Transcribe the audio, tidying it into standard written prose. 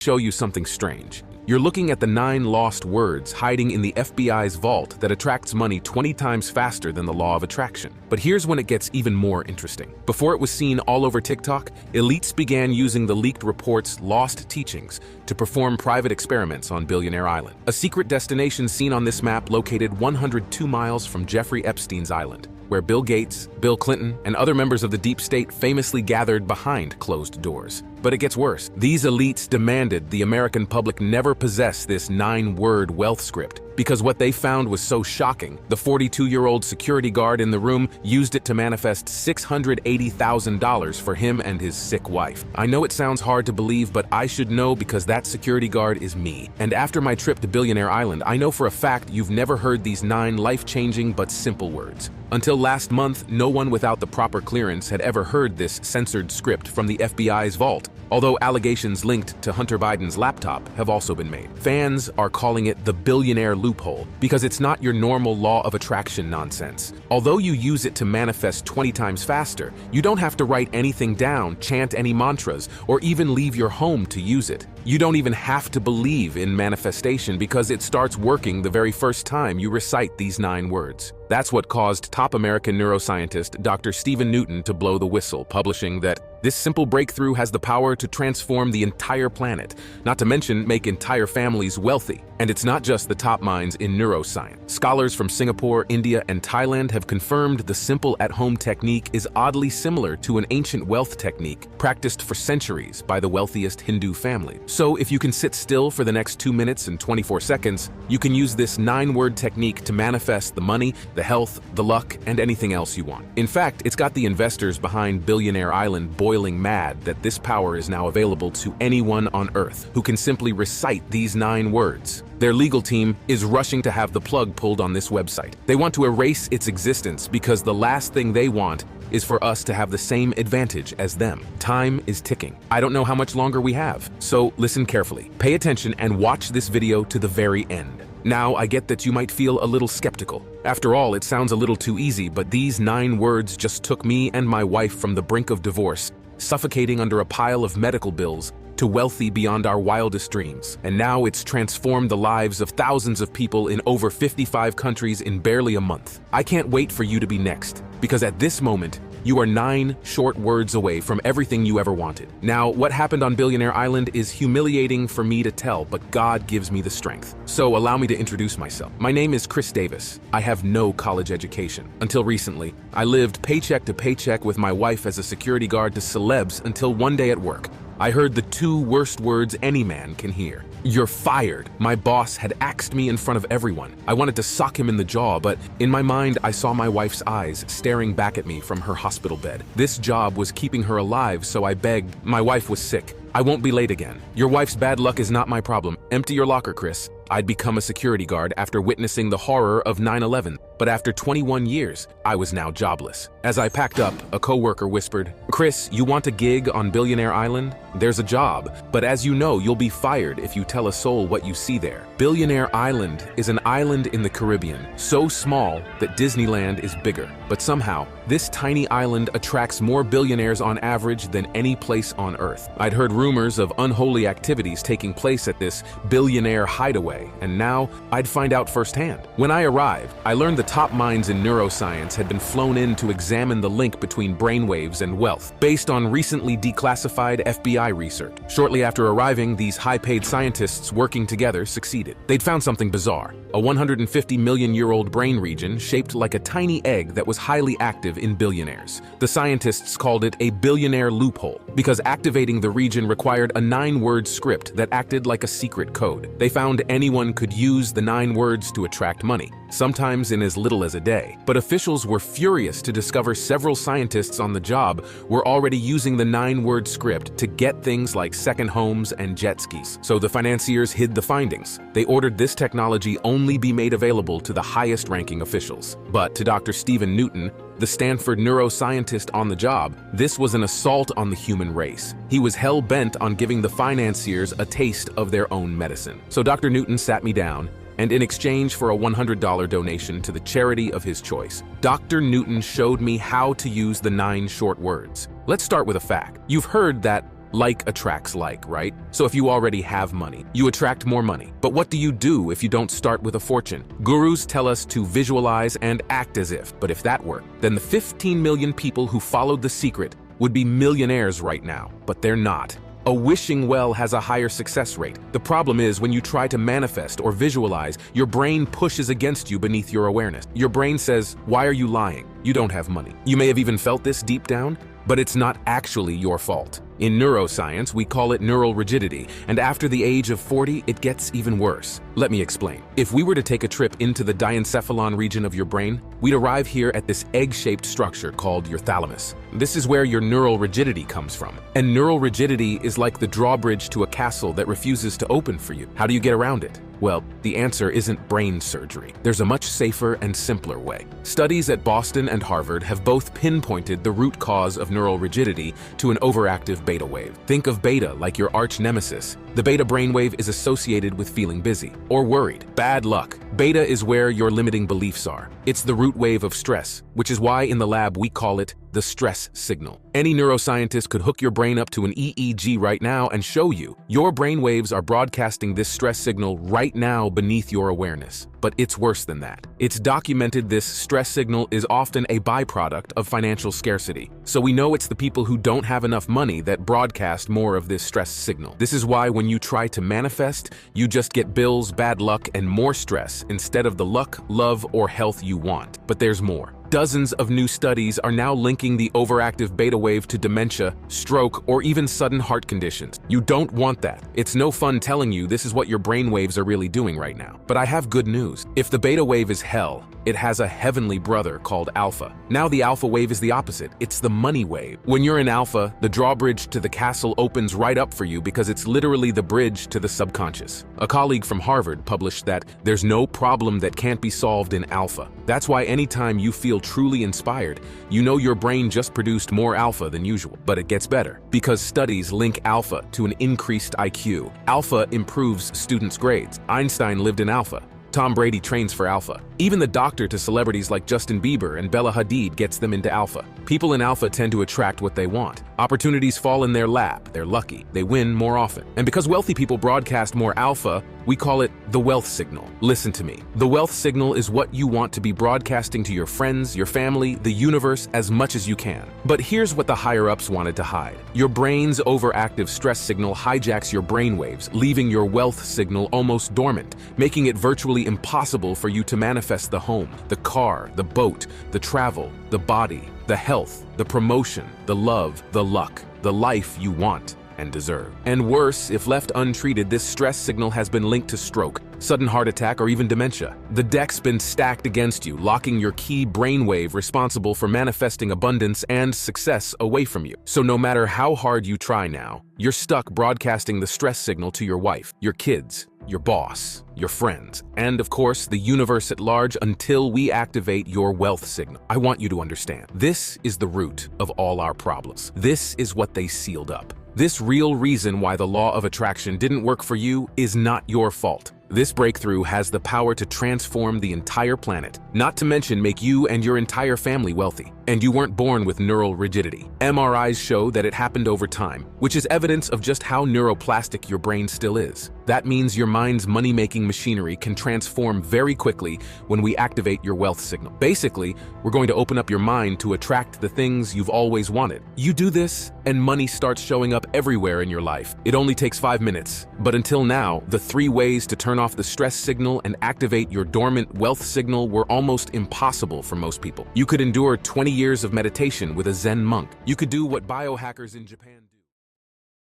show you something strange. You're looking at the 9 lost words hiding in the FBI's vault that attracts money 20 times faster than the law of attraction. But here's when it gets even more interesting. Before it was seen all over TikTok, elites began using the leaked report's lost teachings to perform private experiments on Billionaire Island, a secret destination seen on this map located 102 miles from Jeffrey Epstein's island, where Bill Gates, Bill Clinton, and other members of the deep state famously gathered behind closed doors. But it gets worse. These elites demanded the American public never possess this 9-word wealth script because what they found was so shocking. The 42-year-old security guard in the room used it to manifest $680,000 for him and his sick wife. I know it sounds hard to believe, but I should know because that security guard is me. And after my trip to Billionaire Island, I know for a fact you've never heard these 9 life-changing but simple words. Until last month, no one without the proper clearance had ever heard this censored script from the FBI's vault, although allegations linked to Hunter Biden's laptop have also been made. Fans are calling it the billionaire loophole because it's not your normal law of attraction nonsense. Although you use it to manifest 20 times faster, you don't have to write anything down, chant any mantras, or even leave your home to use it. You don't even have to believe in manifestation because it starts working the very first time you recite these 9 words. That's what caused top American neuroscientist Dr. Stephen Newton to blow the whistle, publishing that this simple breakthrough has the power to transform the entire planet, not to mention make entire families wealthy. And it's not just the top minds in neuroscience. Scholars from Singapore, India, and Thailand have confirmed the simple at-home technique is oddly similar to an ancient wealth technique practiced for centuries by the wealthiest Hindu family. So if you can sit still for the next 2 minutes and 24 seconds, you can use this 9-word technique to manifest the money, the health, the luck, and anything else you want. In fact, it's got the investors behind Billionaire Island boiling mad that this power is now available to anyone on Earth who can simply recite these 9 words. Their legal team is rushing to have the plug pulled on this website. They want to erase its existence because the last thing they want is for us to have the same advantage as them. Time is ticking. I don't know how much longer we have, so listen carefully. Pay attention and watch this video to the very end. Now, I get that you might feel a little skeptical. After all, it sounds a little too easy, but these 9 words just took me and my wife from the brink of divorce, suffocating under a pile of medical bills, to wealthy beyond our wildest dreams. And now it's transformed the lives of thousands of people in over 55 countries in barely a month. I can't wait for you to be next, because at this moment, you are 9 short words away from everything you ever wanted. Now, what happened on Billionaire Island is humiliating for me to tell, but God gives me the strength. So allow me to introduce myself. My name is Chris Davis. I have no college education. Until recently, I lived paycheck to paycheck with my wife as a security guard to celebs until one day at work, I heard the 2 worst words any man can hear. You're fired. My boss had axed me in front of everyone. I wanted to sock him in the jaw, but in my mind, I saw my wife's eyes staring back at me from her hospital bed. This job was keeping her alive, so I begged. My wife was sick. I won't be late again. Your wife's bad luck is not my problem. Empty your locker, Chris. I'd become a security guard after witnessing the horror of 9/11, but after 21 years, I was now jobless. As I packed up, a coworker whispered, Chris, you want a gig on Billionaire Island? There's a job, but as you know, you'll be fired if you tell a soul what you see there. Billionaire Island is an island in the Caribbean, so small that Disneyland is bigger. But somehow, this tiny island attracts more billionaires on average than any place on Earth. I'd heard rumors of unholy activities taking place at this billionaire hideaway, and now I'd find out firsthand. When I arrived, I learned the top minds in neuroscience had been flown in to examine the link between brainwaves and wealth, based on recently declassified FBI research. Shortly after arriving, these high-paid scientists working together succeeded. They'd found something bizarre, a 150-million-year-old brain region shaped like a tiny egg that was highly active in billionaires. The scientists called it a billionaire loophole because activating the region required a 9-word script that acted like a secret code. They found anyone could use the 9 words to attract money, sometimes in as little as a day. But officials were furious to discover several scientists on the job were already using the 9-word script to get things like second homes and jet skis. So the financiers hid the findings. They ordered this technology only be made available to the highest-ranking officials. But to Dr. Stephen Newton, the Stanford neuroscientist on the job, this was an assault on the human race. He was hell-bent on giving the financiers a taste of their own medicine. So Dr. Newton sat me down, and in exchange for a $100 donation to the charity of his choice, Dr. Newton showed me how to use the 9 short words. Let's start with a fact. You've heard that Like attracts like, right? So if you already have money, you attract more money. But what do you do if you don't start with a fortune? Gurus tell us to visualize and act as if. But if that worked, then the 15 million people who followed the secret would be millionaires right now. But they're not. A wishing well has a higher success rate. The problem is when you try to manifest or visualize, your brain pushes against you beneath your awareness. Your brain says, "Why are you lying? You don't have money." You may have even felt this deep down, but it's not actually your fault. In neuroscience, we call it neural rigidity, and after the age of 40, it gets even worse. Let me explain. If we were to take a trip into the diencephalon region of your brain, we'd arrive here at this egg-shaped structure called your thalamus. This is where your neural rigidity comes from. And neural rigidity is like the drawbridge to a castle that refuses to open for you. How do you get around it? Well, the answer isn't brain surgery. There's a much safer and simpler way. Studies at Boston and Harvard have both pinpointed the root cause of neural rigidity to an overactive beta wave. Think of beta like your arch nemesis. The beta brainwave is associated with feeling busy or worried. Bad luck. Beta is where your limiting beliefs are. It's the root wave of stress, which is why in the lab we call it the stress signal. Any neuroscientist could hook your brain up to an EEG right now and show you your brain waves are broadcasting this stress signal right now beneath your awareness. But it's worse than that. It's documented this stress signal is often a byproduct of financial scarcity. So we know it's the people who don't have enough money that broadcast more of this stress signal. This is why when you try to manifest, you just get bills, bad luck, and more stress instead of the luck, love, or health you want. But there's more. Dozens of new studies are now linking the overactive beta wave to dementia, stroke, or even sudden heart conditions. You don't want that. It's no fun telling you this is what your brain waves are really doing right now. But I have good news. If the beta wave is hell, it has a heavenly brother called alpha. Now the alpha wave is the opposite. It's the money wave. When you're in alpha, the drawbridge to the castle opens right up for you because it's literally the bridge to the subconscious. A colleague from Harvard published that there's no problem that can't be solved in alpha. That's why anytime you feel truly inspired, you know your brain just produced more alpha than usual. But it gets better, because studies link alpha to an increased IQ. Alpha improves students' grades. Einstein lived in alpha. Tom Brady trains for alpha. Even the doctor to celebrities like Justin Bieber and Bella Hadid gets them into alpha. People in alpha tend to attract what they want. Opportunities fall in their lap. They're lucky. They win more often. And because wealthy people broadcast more alpha, we call it the wealth signal. Listen to me. The wealth signal is what you want to be broadcasting to your friends, your family, the universe as much as you can. But here's what the higher-ups wanted to hide. Your brain's overactive stress signal hijacks your brain waves, leaving your wealth signal almost dormant, making it virtually impossible for you to manifest the home, the car, the boat, the travel, the body, the health, the promotion, the love, the luck, the life you want and deserve. And worse, if left untreated, this stress signal has been linked to stroke, sudden heart attack, or even dementia. The deck's been stacked against you, locking your key brainwave responsible for manifesting abundance and success away from you. So no matter how hard you try now, you're stuck broadcasting the stress signal to your wife, your kids, your boss, your friends, and of course, the universe at large until we activate your wealth signal. I want you to understand, this is the root of all our problems. This is what they sealed up. This real reason why the law of attraction didn't work for you is not your fault. This breakthrough has the power to transform the entire planet, not to mention make you and your entire family wealthy. And you weren't born with neural rigidity. MRIs show that it happened over time, which is evidence of just how neuroplastic your brain still is. That means your mind's money-making machinery can transform very quickly when we activate your wealth signal. Basically, we're going to open up your mind to attract the things you've always wanted. You do this, and money starts showing up everywhere in your life. It only takes 5 minutes. But until now, the 3 ways to turn off the stress signal and activate your dormant wealth signal were almost impossible for most people. You could endure 20 years of meditation with a Zen monk. You could do what biohackers in Japan